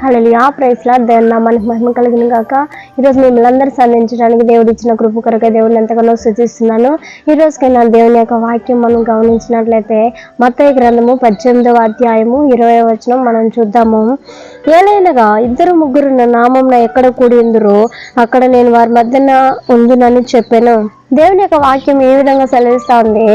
హల్లెలూయా, praise lord. దేవుని నామానికి మహిమ కలుగును గాక. ఈరోజు మిమ్మల్ని అందరూ సంధించడానికి దేవుడు ఇచ్చిన కృప కొరకై దేవుడిని ఎంతగానో స్తుతిస్తున్నాను. ఈ రోజుకైనా దేవుని యొక్క వాక్యం మనం గమనించినట్లయితే మత్తయి గ్రంథము 18వ అధ్యాయము 20వ వచనం మనం చూద్దాము. ఏలైనగా ఇద్దరు ముగ్గురు నా నామమున ఎక్కడ కూడి ఉందురో అక్కడ నేను వారి మధ్యన ఉందునని చెప్పాను. దేవుని యొక్క వాక్యం ఏ విధంగా సెలవిస్తా ఉంది,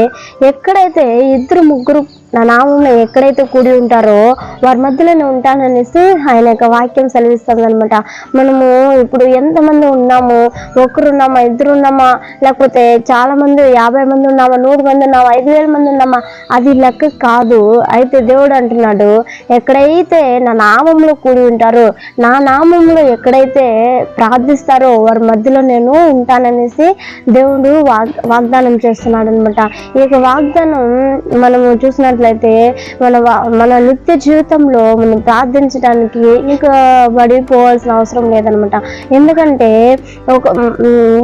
ఎక్కడైతే ఇద్దరు ముగ్గురు నా నామంలో ఎక్కడైతే కూడి ఉంటారో వారి మధ్యలోనే ఉంటాననేసి ఆయన యొక్క వాక్యం సెలవిస్తుంది అనమాట. మనము ఇప్పుడు ఎంతమంది ఉన్నాము, ఒకరున్నామా, ఇద్దరు ఉన్నామా, లేకపోతే చాలా మంది 50 మంది ఉన్నామా, 100 మంది ఉన్నామా, 5000 మంది ఉన్నామా, అది లెక్క కాదు. అయితే దేవుడు అంటున్నాడు, ఎక్కడైతే నా నామంలో కూడి ఉంటారో, నా నామంలో ఎక్కడైతే ప్రార్థిస్తారో వారి మధ్యలో నేను ఉంటాననేసి దేవుడు వాగ్దానం చేస్తున్నాడు అనమాట. ఈ యొక్క వాగ్దానం మనము చూసినట్లయితే మన నిత్య జీవితంలో మనం ప్రార్థించడానికి ఇంకా పడిపోవాల్సిన అవసరం లేదనమాట. ఎందుకంటే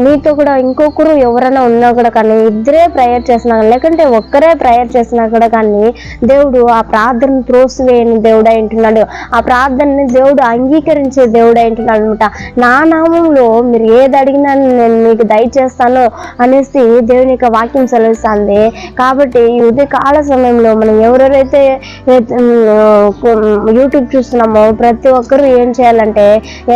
మీతో కూడా ఇంకొకరు ఎవరైనా ఉన్నా కూడా కానీ, ఇద్దరే ప్రేయర్ చేసినా లేకంటే ఒక్కరే ప్రేయర్ చేసినా కూడా కానీ దేవుడు ఆ ప్రార్థన త్రోసివేయని దేవుడు అంటున్నాడు. ఆ ప్రార్థనని దేవుడు అంగీకరించే దేవుడు అంటున్నాడు అనమాట. నా నామంలో మీరు ఏది అడిగినా నేను మీకు దయచేస్తాను అనేసి దేవుని యొక్క వాక్యం సెలవిస్తుంది. కాబట్టి ఈ ఉదయకాల సమయంలో మనం ఎవరెవరైతే యూట్యూబ్ చూస్తున్నామో ప్రతి ఒక్కరు ఏం చేయాలంటే,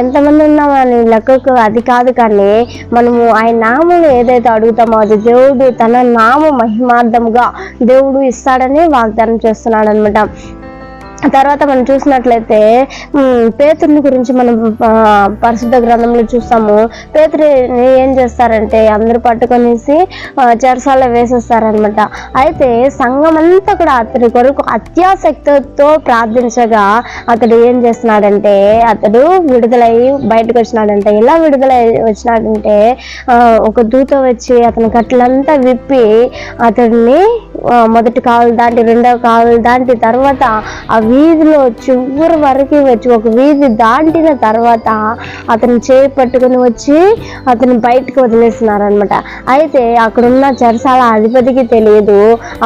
ఎంతమంది ఉన్నామో అని లెక్కకు అది కాదు, కానీ మనము ఆయన నామంలో ఏదైతే అడుగుతామో అది దేవుడు తన నామ మహిమార్థంగా దేవుడు ఇస్తాడని వాగ్దానం చేస్తున్నాడు అనమాట. తర్వాత మనం చూసినట్లయితే పేతురుని గురించి మనం పరిశుద్ధ గ్రంథంలో చూస్తాము. పేతురుని ఏం చేస్తారంటే అందరూ పట్టుకొనేసి చెరసాలలో వేసేస్తారనమాట. అయితే సంఘం అంతా కూడా అతడి కొరకు అత్యాసక్తితో ప్రార్థించగా అతడు ఏం చేస్తున్నాడంటే, అతడు విడుదలై బయటకు వచ్చినాడంటే. ఎలా విడుదలై వచ్చినాడంటే, ఒక దూత వచ్చి అతని కట్లంతా విప్పి అతడిని మొదటి కాలు దాటి రెండవ కాలు దాటి తర్వాత ఆ వీధిలో చివరి వరకు వచ్చి ఒక వీధి దాటిన తర్వాత అతను చేయి పట్టుకుని వచ్చి అతను బయటకు వదిలేస్తున్నారనమాట. అయితే అక్కడున్న చెరసాల అధిపతికి తెలియదు,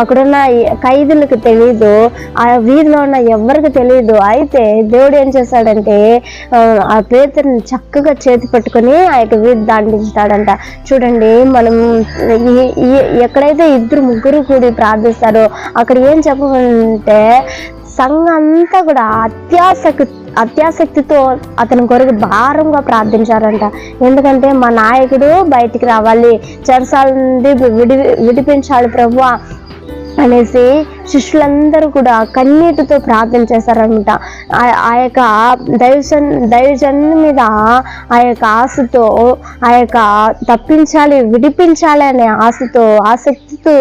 అక్కడున్న ఖైదీలకు తెలియదు, ఆ వీధిలో ఉన్న ఎవరికి తెలియదు. అయితే దేవుడు ఏం చేశాడంటే ఆ పేతురుని చక్కగా చేతి పట్టుకొని ఆ యొక్క వీధి దాటించాడంట. చూడండి, మనం ఎక్కడైతే ఇద్దరు ముగ్గురు కూడి ప్రార్థిస్తారో అక్కడ ఏం చెప్పమంటే, సంఘం అంతా కూడా అత్యాసక్తితో అతని కొరకు భారంగా ప్రార్థించారంట. ఎందుకంటే మా నాయకుడు బయటికి రావాలి, చెరసాల నుండి విడిపించాలి ప్రభువా అనేసి శిష్యులందరూ కూడా కన్నీటితో ప్రార్థన చేశారనమాట. ఆ యొక్క దైవజను మీద ఆ యొక్క ఆశతో, ఆ యొక్క తప్పించాలి విడిపించాలి అనే ఆశతో ఆసక్తితో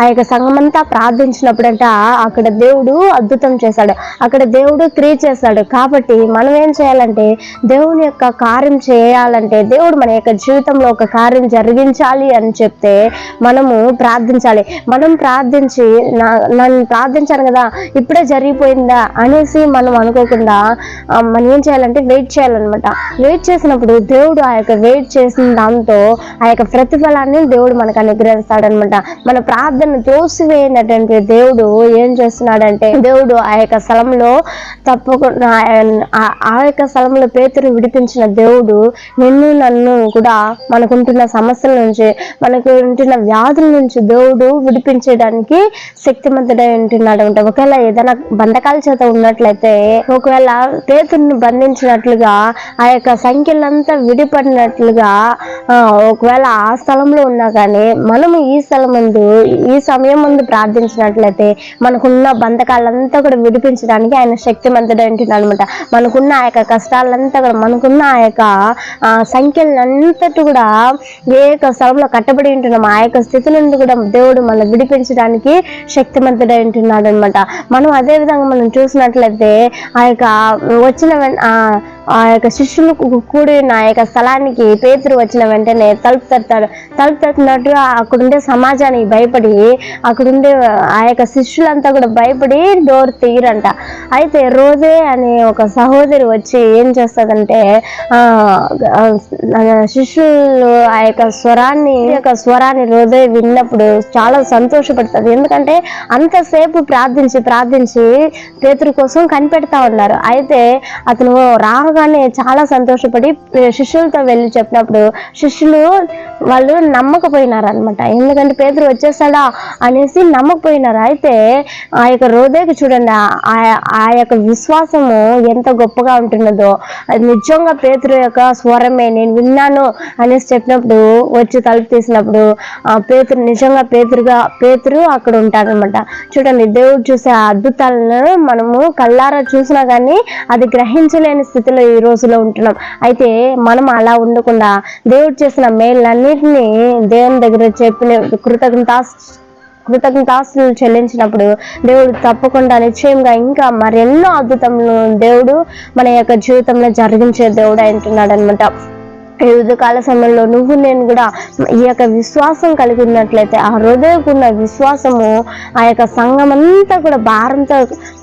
ఆ యొక్క సంఘమంతా ప్రార్థించినప్పుడంట అక్కడ దేవుడు అద్భుతం చేశాడు, అక్కడ దేవుడు క్రియ చేశాడు. కాబట్టి మనం ఏం చేయాలంటే, దేవుని యొక్క కార్యం చేయాలంటే, దేవుడు మన యొక్క జీవితంలో ఒక కార్యం జరిగించాలి అని చెప్తే మనము ప్రార్థించాలి. మనం ప్రార్థించి నన్ను ప్రార్థించాను కదా ఇప్పుడే జరిగిపోయిందా అనేసి మనం అనుకోకుండా మనం ఏం చేయాలంటే వెయిట్ చేయాలన్నమాట. వెయిట్ చేసినప్పుడు దేవుడు ఆ యొక్క వెయిట్ చేసిన దాంతో ఆ యొక్క ప్రతిఫలాన్ని దేవుడు మనకు అనుగ్రహిస్తాడనమాట. మన ప్రార్థన త్రోసివేయనటువంటి దేవుడు ఏం చేస్తున్నాడంటే, దేవుడు ఆ యొక్క స్థలంలో తప్పకుండా ఆ యొక్క స్థలంలో పేతురు విడిపించిన దేవుడు నిన్ను నన్ను కూడా మనకుంటున్న సమస్యల నుంచి, మనకు ఉంటున్న వ్యాధుల నుంచి దేవుడు విడిపించడానికి శక్తిమంతుడై ఉంటున్నాడు అంట. ఒకవేళ ఏదైనా బంధకాల చేత ఉన్నట్లయితే, ఒకవేళ పేతురుని బంధించినట్లుగా ఆ యొక్క సంఖ్యలంతా విడిపడినట్లుగా ఒకవేళ ఆ స్థలంలో ఉన్నా కానీ మనము ఈ స్థలం ముందు ఈ సమయం ముందు ప్రార్థించినట్లయితే మనకున్న బంధకాలంతా కూడా విడిపించడానికి ఆయన శక్తిమంతుడై ఉంటున్నాడు అనమాట. మనకున్న ఆ యొక్క కష్టాలంతా కూడా, మనకున్న ఆ యొక్క సంఖ్యలంతటి కూడా ఏ యొక్క స్థలంలో కట్టబడి ఉంటున్నాం ఆ యొక్క స్థితి నుండి కూడా దేవుడు మనం విడిపించడానికి శక్తిమంతుడై ఉంటున్నాడు అనమాట. మనం అదే విధంగా మనం చూసినట్లయితే ఆ యొక్క వచ్చిన ఆ యొక్క శిష్యులు కూడిన ఆ యొక్క స్థలానికి పేతురు వచ్చిన వెంటనే తలుపు తట్టినట్టుగా అక్కడుండే సమాజానికి భయపడి అక్కడుండే ఆ యొక్క శిష్యులంతా కూడా భయపడి డోర్ తీయరంట. అయితే రోజే అనే ఒక సహోదరి వచ్చి ఏం చేస్తుందంటే శిష్యులు ఆ యొక్క స్వరాన్ని రోజే విన్నప్పుడు చాలా సంతోషపడుతుంది. ఎందుకంటే అంతసేపు ప్రార్థించి పేతురు కోసం కనిపెడతా ఉన్నారు. అయితే అతను రాగానే చాలా సంతోషపడి శిష్యులతో వెళ్ళి చెప్పినప్పుడు శిష్యులు వాళ్ళు నమ్మకపోయినారు అనమాట. ఎందుకంటే పేతురు వచ్చేస్తాడా అనేసి నమ్మకపోయినారు. అయితే ఆ యొక్క రోజేకి చూడండి ఆ యొక్క విశ్వాసము ఎంత గొప్పగా ఉంటున్నదో. అది నిజంగా పేతురు యొక్క స్వరమే నేను విన్నాను అనేసి చెప్పినప్పుడు వచ్చి తలుపు తీసినప్పుడు నిజంగా పేతురు అక్కడ ఉంటాడనమాట. చూడండి, దేవుడు చూసే అద్భుతాలను మనము కళ్ళారా చూసినా కానీ అది గ్రహించలేని స్థితిలో ఈ రోజులో ఉంటున్నాం. అయితే మనం అలా ఉండకుండా దేవుడు చేసిన మేళ్ళన్నిటినీ దేవుని దగ్గర చెప్పిన కృతజ్ఞతాస్తులు చెల్లించినప్పుడు దేవుడు తప్పకుండా నిశ్చయంగా ఇంకా మరెన్నో అద్భుతములు దేవుడు మన యొక్క జీవితంలో జరిగించే దేవుడు అంటున్నాడు అనమాట. ఈ ఉదయకాల సమయంలో నువ్వు నేను కూడా ఈ యొక్క విశ్వాసం కలిగి ఉన్నట్లయితే, ఆ హృదయకున్న విశ్వాసము ఆ యొక్క సంఘం అంతా కూడా భారంతో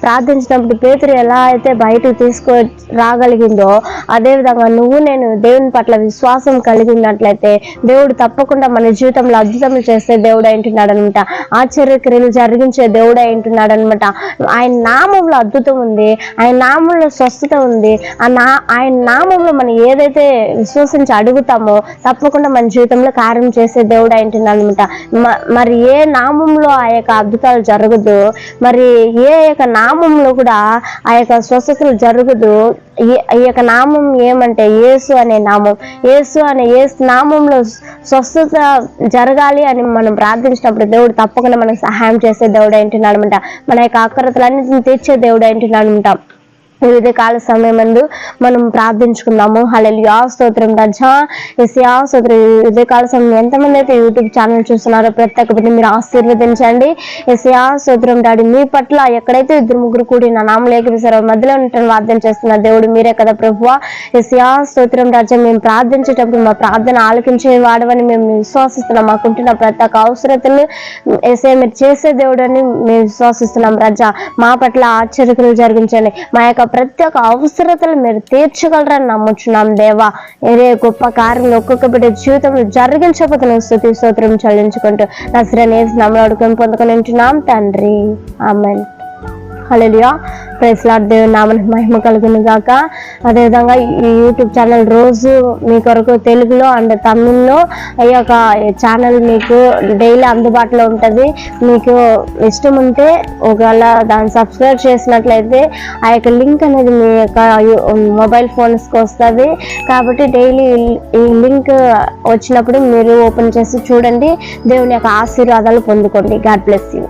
ప్రార్థించినప్పుడు పేతురు ఎలా అయితే బయటకు రాగలిగిందో అదేవిధంగా నువ్వు నేను దేవుని పట్ల విశ్వాసం కలిగి ఉన్నట్లయితే దేవుడు తప్పకుండా మన జీవితంలో అద్భుతములు చేసే దేవుడు అంటున్నాడు అనమాట. ఆశ్చర్యక్రియలు జరిగించే దేవుడు అంటున్నాడు అనమాట. ఆయన నామంలో అద్భుతం ఉంది, ఆయన నామంలో స్వస్థత ఉంది. ఆయన నామంలో మనం ఏదైతే విశ్వసించి అడుగుతామో తప్పకుండా మన జీవితంలో కార్యం చేసే దేవుడు అంటున్నాడు అనమాట. మరి ఏ నామంలో ఆ యొక్క అద్భుతాలు జరగదు, మరి ఏ యొక్క నామంలో కూడా ఆ యొక్క స్వస్థతలు జరగదు. ఈ యొక్క నామం ఏమంటే యేసు అనే నామం. యేసు నామంలో స్వస్థత జరగాలి అని మనం ప్రార్థించినప్పుడు దేవుడు తప్పకుండా మనకు సహాయం చేసే దేవుడు అంటున్నాడు అనమాట. మన యొక్క అక్కరతలన్నింటినీ తీర్చే దేవుడు అంటున్నాడు అనమాట. వివిధ కాల సమయమందు మనం ప్రార్థించుకుందాము. హల్లెలూయా, స్తోత్రం రాజా, యేసయ్యా స్తోత్రం. వివిధ కాల సమయం ఎంతమంది అయితే యూట్యూబ్ ఛానల్ చూస్తున్నారో ప్రతి ఒక్కరిని మీరు ఆశీర్వదించండి. యేసయ్యా స్తోత్రం డాడీ. మీ పట్ల ఎక్కడైతే 2-3 కూడి నా నామం లేఖిస్తారో మధ్యలో ఉంటాను ప్రార్థన చేస్తున్న దేవుడు మీరే కదా ప్రభువా. యేసయ్యా స్తోత్రం రాజా. మేము ప్రార్థించేటప్పుడు మా ప్రార్థన ఆలకించే వాడవని మేము విశ్వాసిస్తున్నాం. మాకుంటున్న ప్రతి ఒక్క అవసరతలు యేసయ్యా మీరు చేసే దేవుడు అని మేము విశ్వాసిస్తున్నాం రాజా. మా పట్ల ఆశ్చర్యలు జరిగించండి. మా యొక్క ప్రతి ఒక్క అవసరతలు మీరు తీర్చగలరని నమ్ముచున్నాం దేవా. ఏదే గొప్ప కార్యం ఒక్కొక్క బిడ్డ జీవితంలో జరిగించకపోతే స్తుతి స్తోత్రం చెల్లించుకుంటూ నజరేయుని యేసు నామములో అడుగుకొని పొందుకొని ఉంటున్నాం తండ్రి, ఆమేన్. హల్లెలూయా, ప్రైజ్ లార్డ్. దేవుని నామానికి మహిమ కలుగును గాక. అదేవిధంగా ఈ యూట్యూబ్ ఛానల్ రోజు మీ కొరకు తెలుగులో అండ్ తమిళ్లో ఈ యొక్క ఛానల్ మీకు డైలీ అందుబాటులో ఉంటుంది. మీకు ఇష్టం ఉంటే ఒకవేళ దాన్ని సబ్స్క్రైబ్ చేసినట్లయితే ఆ యొక్క లింక్ అనేది మీ యొక్క మొబైల్ ఫోన్స్కి వస్తుంది. కాబట్టి డైలీ ఈ లింక్ వచ్చినప్పుడు మీరు ఓపెన్ చేసి చూడండి. దేవుని యొక్క ఆశీర్వాదాలు పొందుకోండి. God bless you.